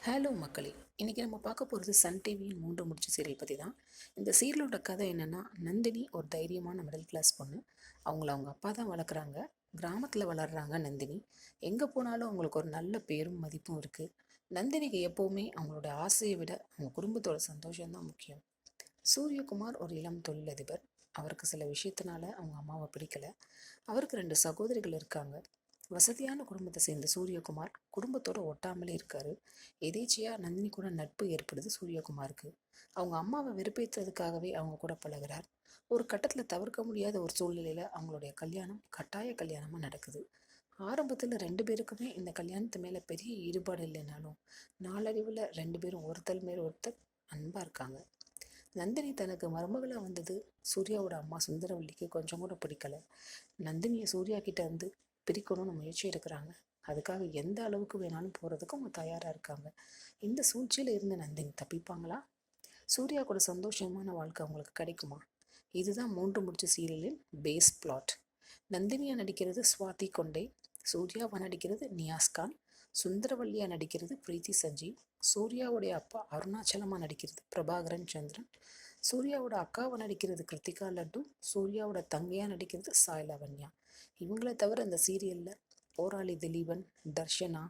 Hello மக்களே, இன்றைக்கி நம்ம பார்க்க போகிறது சன் டிவியின் 3 முடிச்சு சீரியல் பற்றி தான். இந்த சீரியலோட கதை என்னென்னா, நந்தினி ஒரு தைரியமான மிடில் கிளாஸ் பொண்ணு. அவங்க அப்பா தான் வளர்க்குறாங்க. கிராமத்தில் வளர்கிறாங்க நந்தினி. எங்கே போனாலும் அவங்களுக்கு ஒரு நல்ல பேரும் மதிப்பும் இருக்குது. நந்தினிக்கு எப்போவுமே அவங்களோட ஆசையை விட அவங்க குடும்பத்தோட சந்தோஷம்தான் முக்கியம். சூரியகுமார் ஒரு இளம் தொழிலதிபர். அவருக்கு சில விஷயத்தினால அவங்க அம்மாவை பிடிக்கலை. அவருக்கு 2 சகோதரிகள் இருக்காங்க. வசதியான குடும்பத்தை சேர்ந்த சூரியகுமார் குடும்பத்தோட ஒட்டாமலே இருக்காரு. எதேச்சியாக நந்தினி கூட நட்பு ஏற்படுது சூரியகுமாருக்கு. அவங்க அம்மாவை வெறுப்பேற்றுறதுக்காகவே அவங்க கூட பழகிறார். ஒரு கட்டத்தில் தவிர்க்க முடியாத ஒரு சூழ்நிலையில் அவங்களுடைய கல்யாணம் கட்டாய கல்யாணமாக நடக்குது. ஆரம்பத்தில் 2 பேருக்குமே இந்த கல்யாணத்து மேலே பெரிய ஈடுபாடு இல்லைனாலும் நாளடைவில் 2 பேரும் ஒருத்தர் மேல் ஒருத்தர் அன்பாக இருக்காங்க. நந்தினி தனக்கு மருமகளாக வந்தது சூர்யாவோட அம்மா சுந்தரவல்லிக்கு கொஞ்சம் கூட பிடிக்கல. நந்தினியை சூர்யா கிட்ட இருந்து பிரிக்கணும்னு முயற்சி எடுக்கிறாங்க. அதுக்காக எந்த அளவுக்கு வேணாலும் போகிறதுக்கு அவங்க தயாராக இருக்காங்க. இந்த சூழ்ச்சியில் இருந்து நந்தினி தப்பிப்பாங்களா? சூர்யா கூட சந்தோஷமான வாழ்க்கை அவங்களுக்கு கிடைக்குமா? இதுதான் 3 முடிச்சு சீரியலின் பேஸ் பிளாட். நந்தினியா நடிக்கிறது ஸ்வாதி கொண்டே, சூர்யாவா நடிக்கிறது நியாஸ்கான், சுந்தரவல்லியா நடிக்கிறது பிரீத்தி சஞ்சீவ், சூர்யாவுடைய அப்பா அருணாச்சலமா நடிக்கிறது பிரபாகரன் சந்திரன், சூர்யாவோட அக்காவை நடிக்கிறது கிருத்திகா லட்டு, சூர்யாவோட தங்கையா நடிக்கிறது சாய் லாவண்யா. இவங்கள தவிர இந்த சீரியலில் போராளி திலீபன், தர்ஷனா,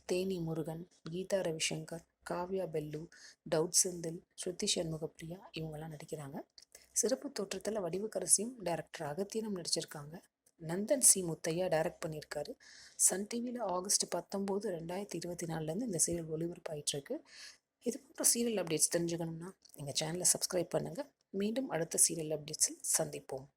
தேனி முருகன், கீதா ரவிசங்கர், காவ்யா பெல்லு, டவுட் செந்தில், ஸ்ருதி சண்முகப்பிரியா இவங்கெல்லாம் நடிக்கிறாங்க. சிறப்பு தோற்றத்தில் வடிவுக்கரசியும் டைரக்டர் அகத்தியனும் நடிச்சிருக்காங்க. நந்தன் சி முத்தையா டைரக்ட் பண்ணியிருக்காரு. சன் டிவியில் ஆகஸ்ட் 19, 2024 இந்த சீரியல் ஒளிபரப்பாயிட்டிருக்கு. இது போன்ற சீரியல் அப்டேட்ஸ் தெரிஞ்சுக்கணும்னா எங்கள் சேனலை சப்ஸ்கிரைப் பண்ணுங்கள். மீண்டும் அடுத்த சீரியல் அப்டேட்ஸில் சந்திப்போம்.